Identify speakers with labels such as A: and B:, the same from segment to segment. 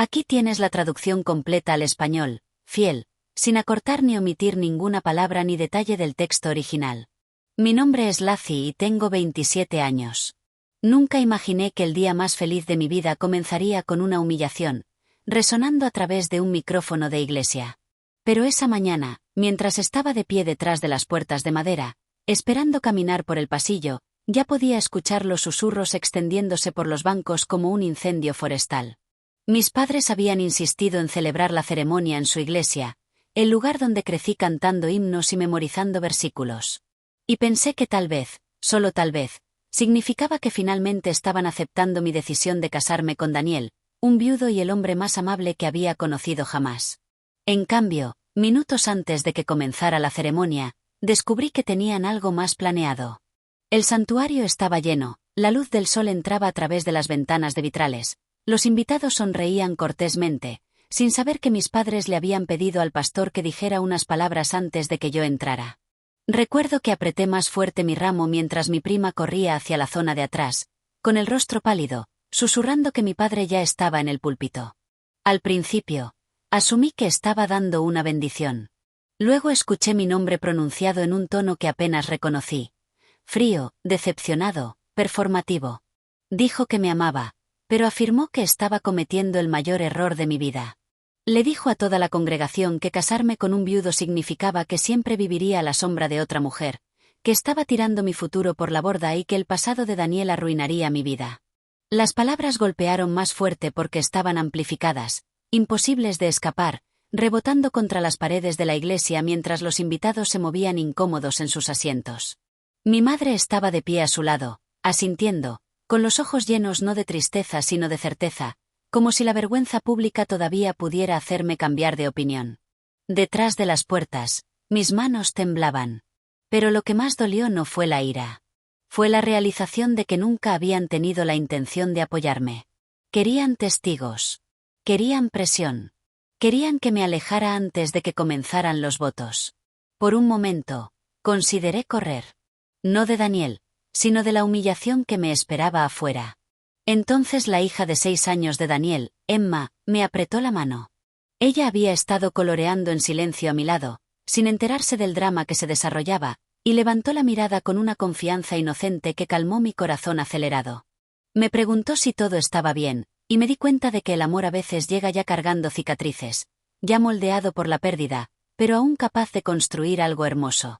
A: Aquí tienes la traducción completa al español, fiel, sin acortar ni omitir ninguna palabra ni detalle del texto original. Mi nombre es Lacey y tengo 27 años. Nunca imaginé que el día más feliz de mi vida comenzaría con una humillación, resonando a través de un micrófono de iglesia. Pero esa mañana, mientras estaba de pie detrás de las puertas de madera, esperando caminar por el pasillo, ya podía escuchar los susurros extendiéndose por los bancos como un incendio forestal. Mis padres habían insistido en celebrar la ceremonia en su iglesia, el lugar donde crecí cantando himnos y memorizando versículos. Y pensé que tal vez, solo tal vez, significaba que finalmente estaban aceptando mi decisión de casarme con Daniel, un viudo y el hombre más amable que había conocido jamás. En cambio, minutos antes de que comenzara la ceremonia, descubrí que tenían algo más planeado. El santuario estaba lleno, la luz del sol entraba a través de las ventanas de vitrales, los invitados sonreían cortésmente, sin saber que mis padres le habían pedido al pastor que dijera unas palabras antes de que yo entrara. Recuerdo que apreté más fuerte mi ramo mientras mi prima corría hacia la zona de atrás, con el rostro pálido, susurrando que mi padre ya estaba en el púlpito. Al principio, asumí que estaba dando una bendición. Luego escuché mi nombre pronunciado en un tono que apenas reconocí. Frío, decepcionado, performativo. Dijo que me amaba, pero afirmó que estaba cometiendo el mayor error de mi vida. Le dijo a toda la congregación que casarme con un viudo significaba que siempre viviría a la sombra de otra mujer, que estaba tirando mi futuro por la borda y que el pasado de Daniel arruinaría mi vida. Las palabras golpearon más fuerte porque estaban amplificadas, imposibles de escapar, rebotando contra las paredes de la iglesia mientras los invitados se movían incómodos en sus asientos. Mi madre estaba de pie a su lado, asintiendo, con los ojos llenos no de tristeza sino de certeza, como si la vergüenza pública todavía pudiera hacerme cambiar de opinión. Detrás de las puertas, mis manos temblaban. Pero lo que más dolió no fue la ira. Fue la realización de que nunca habían tenido la intención de apoyarme. Querían testigos. Querían presión. Querían que me alejara antes de que comenzaran los votos. Por un momento, consideré correr. No de Daniel, sino de la humillación que me esperaba afuera. Entonces la hija de 6 años de Daniel, Emma, me apretó la mano. Ella había estado coloreando en silencio a mi lado, sin enterarse del drama que se desarrollaba, y levantó la mirada con una confianza inocente que calmó mi corazón acelerado. Me preguntó si todo estaba bien, y me di cuenta de que el amor a veces llega ya cargando cicatrices, ya moldeado por la pérdida, pero aún capaz de construir algo hermoso.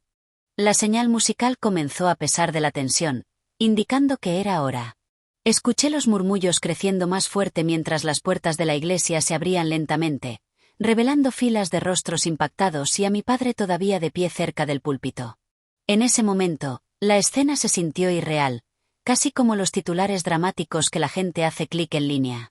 A: La señal musical comenzó a pesar de la tensión, indicando que era hora. Escuché los murmullos creciendo más fuerte mientras las puertas de la iglesia se abrían lentamente, revelando filas de rostros impactados y a mi padre todavía de pie cerca del púlpito. En ese momento, la escena se sintió irreal, casi como los titulares dramáticos que la gente hace clic en línea.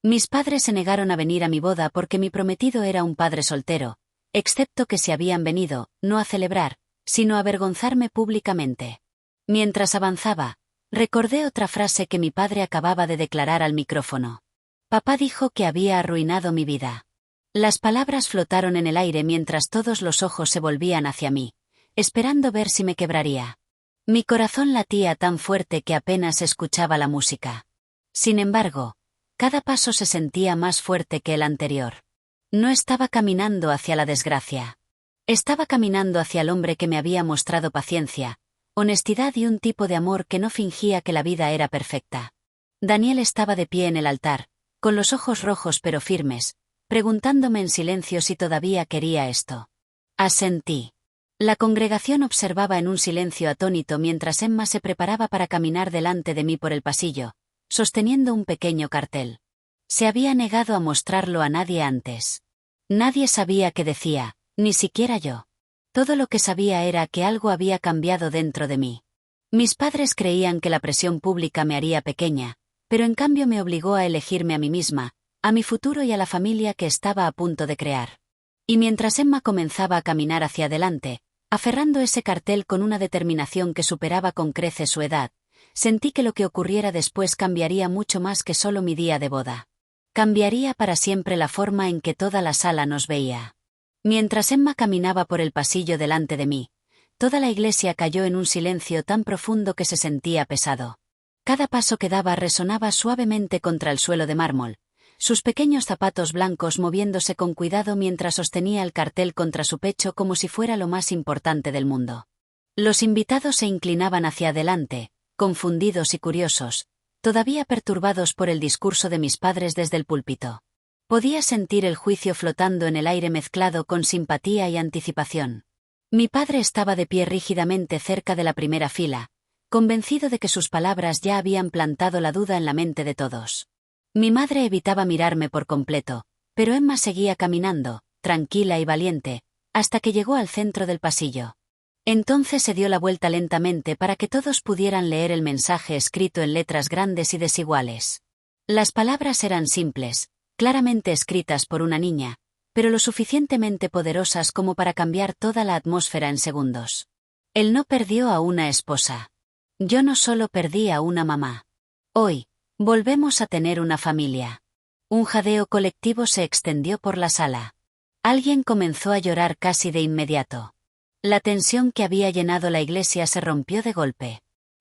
A: Mis padres se negaron a venir a mi boda porque mi prometido era un padre soltero, excepto que se habían venido, no a celebrar, sino a avergonzarme públicamente. Mientras avanzaba, recordé otra frase que mi padre acababa de declarar al micrófono. Papá dijo que había arruinado mi vida. Las palabras flotaron en el aire mientras todos los ojos se volvían hacia mí, esperando ver si me quebraría. Mi corazón latía tan fuerte que apenas escuchaba la música. Sin embargo, cada paso se sentía más fuerte que el anterior. No estaba caminando hacia la desgracia. Estaba caminando hacia el hombre que me había mostrado paciencia, honestidad y un tipo de amor que no fingía que la vida era perfecta. Daniel estaba de pie en el altar, con los ojos rojos pero firmes, preguntándome en silencio si todavía quería esto. Asentí. La congregación observaba en un silencio atónito mientras Emma se preparaba para caminar delante de mí por el pasillo, sosteniendo un pequeño cartel. Se había negado a mostrarlo a nadie antes. Nadie sabía qué decía, ni siquiera yo. Todo lo que sabía era que algo había cambiado dentro de mí. Mis padres creían que la presión pública me haría pequeña, pero en cambio me obligó a elegirme a mí misma, a mi futuro y a la familia que estaba a punto de crear. Y mientras Emma comenzaba a caminar hacia adelante, aferrando ese cartel con una determinación que superaba con creces su edad, sentí que lo que ocurriera después cambiaría mucho más que solo mi día de boda. Cambiaría para siempre la forma en que toda la sala nos veía. Mientras Emma caminaba por el pasillo delante de mí, toda la iglesia cayó en un silencio tan profundo que se sentía pesado. Cada paso que daba resonaba suavemente contra el suelo de mármol, sus pequeños zapatos blancos moviéndose con cuidado mientras sostenía el cartel contra su pecho como si fuera lo más importante del mundo. Los invitados se inclinaban hacia adelante, confundidos y curiosos, todavía perturbados por el discurso de mis padres desde el púlpito. Podía sentir el juicio flotando en el aire mezclado con simpatía y anticipación. Mi padre estaba de pie rígidamente cerca de la primera fila, convencido de que sus palabras ya habían plantado la duda en la mente de todos. Mi madre evitaba mirarme por completo, pero Emma seguía caminando, tranquila y valiente, hasta que llegó al centro del pasillo. Entonces se dio la vuelta lentamente para que todos pudieran leer el mensaje escrito en letras grandes y desiguales. Las palabras eran simples, claramente escritas por una niña, pero lo suficientemente poderosas como para cambiar toda la atmósfera en segundos. Él no perdió a una esposa. Yo no solo perdí a una mamá. Hoy, volvemos a tener una familia. Un jadeo colectivo se extendió por la sala. Alguien comenzó a llorar casi de inmediato. La tensión que había llenado la iglesia se rompió de golpe,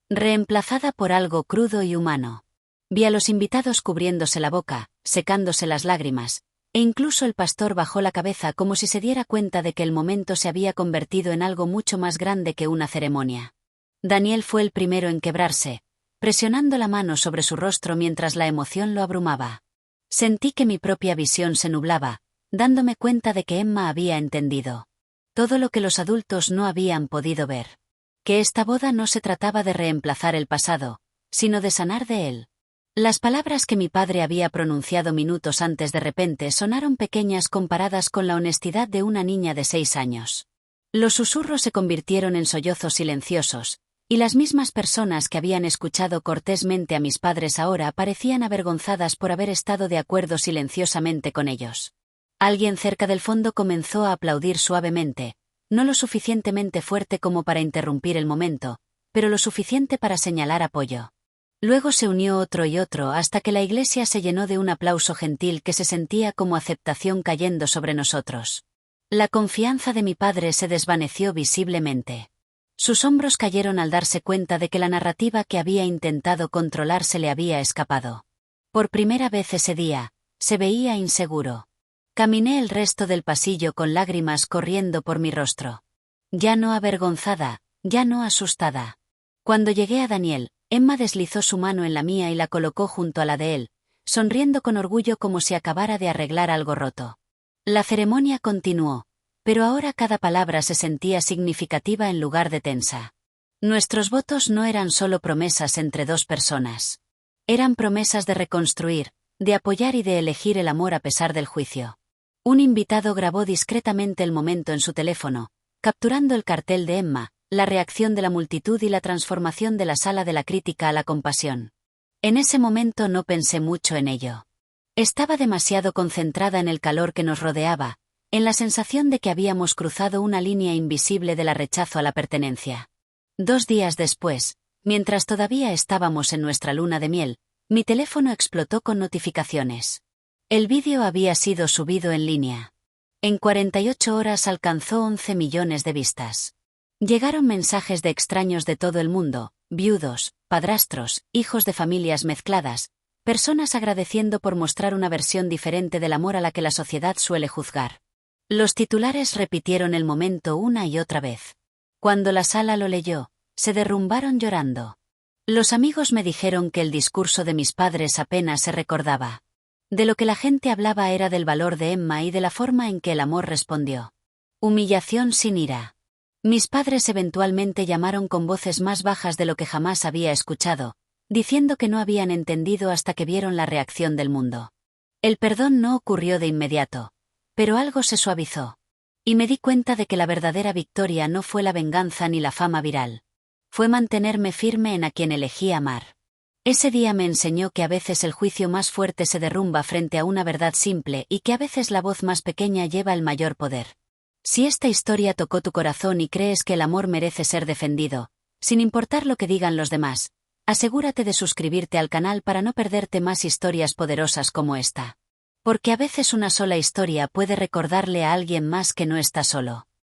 A: reemplazada por algo crudo y humano. Vi a los invitados cubriéndose la boca, secándose las lágrimas, e incluso el pastor bajó la cabeza como si se diera cuenta de que el momento se había convertido en algo mucho más grande que una ceremonia. Daniel fue el primero en quebrarse, presionando la mano sobre su rostro mientras la emoción lo abrumaba. Sentí que mi propia visión se nublaba, dándome cuenta de que Emma había entendido todo lo que los adultos no habían podido ver. Que esta boda no se trataba de reemplazar el pasado, sino de sanar de él. Las palabras que mi padre había pronunciado minutos antes de repente sonaron pequeñas comparadas con la honestidad de una niña de 6 años. Los susurros se convirtieron en sollozos silenciosos, y las mismas personas que habían escuchado cortésmente a mis padres ahora parecían avergonzadas por haber estado de acuerdo silenciosamente con ellos. Alguien cerca del fondo comenzó a aplaudir suavemente, no lo suficientemente fuerte como para interrumpir el momento, pero lo suficiente para señalar apoyo. Luego se unió otro y otro hasta que la iglesia se llenó de un aplauso gentil que se sentía como aceptación cayendo sobre nosotros. La confianza de mi padre se desvaneció visiblemente. Sus hombros cayeron al darse cuenta de que la narrativa que había intentado controlar se le había escapado. Por primera vez ese día, se veía inseguro. Caminé el resto del pasillo con lágrimas corriendo por mi rostro. Ya no avergonzada, ya no asustada. Cuando llegué a Daniel, Emma deslizó su mano en la mía y la colocó junto a la de él, sonriendo con orgullo como si acabara de arreglar algo roto. La ceremonia continuó, pero ahora cada palabra se sentía significativa en lugar de tensa. Nuestros votos no eran solo promesas entre dos personas. Eran promesas de reconstruir, de apoyar y de elegir el amor a pesar del juicio. Un invitado grabó discretamente el momento en su teléfono, capturando el cartel de Emma, la reacción de la multitud y la transformación de la sala de la crítica a la compasión. En ese momento no pensé mucho en ello. Estaba demasiado concentrada en el calor que nos rodeaba, en la sensación de que habíamos cruzado una línea invisible de la rechazo a la pertenencia. 2 días después, mientras todavía estábamos en nuestra luna de miel, mi teléfono explotó con notificaciones. El vídeo había sido subido en línea. En 48 horas alcanzó 11 millones de vistas. Llegaron mensajes de extraños de todo el mundo, viudos, padrastros, hijos de familias mezcladas, personas agradeciendo por mostrar una versión diferente del amor a la que la sociedad suele juzgar. Los titulares repitieron el momento una y otra vez. Cuando la sala lo leyó, se derrumbaron llorando. Los amigos me dijeron que el discurso de mis padres apenas se recordaba. De lo que la gente hablaba era del valor de Emma y de la forma en que el amor respondió. Humillación sin ira. Mis padres eventualmente llamaron con voces más bajas de lo que jamás había escuchado, diciendo que no habían entendido hasta que vieron la reacción del mundo. El perdón no ocurrió de inmediato, pero algo se suavizó. Y me di cuenta de que la verdadera victoria no fue la venganza ni la fama viral. Fue mantenerme firme en a quien elegí amar. Ese día me enseñó que a veces el juicio más fuerte se derrumba frente a una verdad simple y que a veces la voz más pequeña lleva el mayor poder. Si esta historia tocó tu corazón y crees que el amor merece ser defendido, sin importar lo que digan los demás, asegúrate de suscribirte al canal para no perderte más historias poderosas como esta. Porque a veces una sola historia puede recordarle a alguien más que no está solo.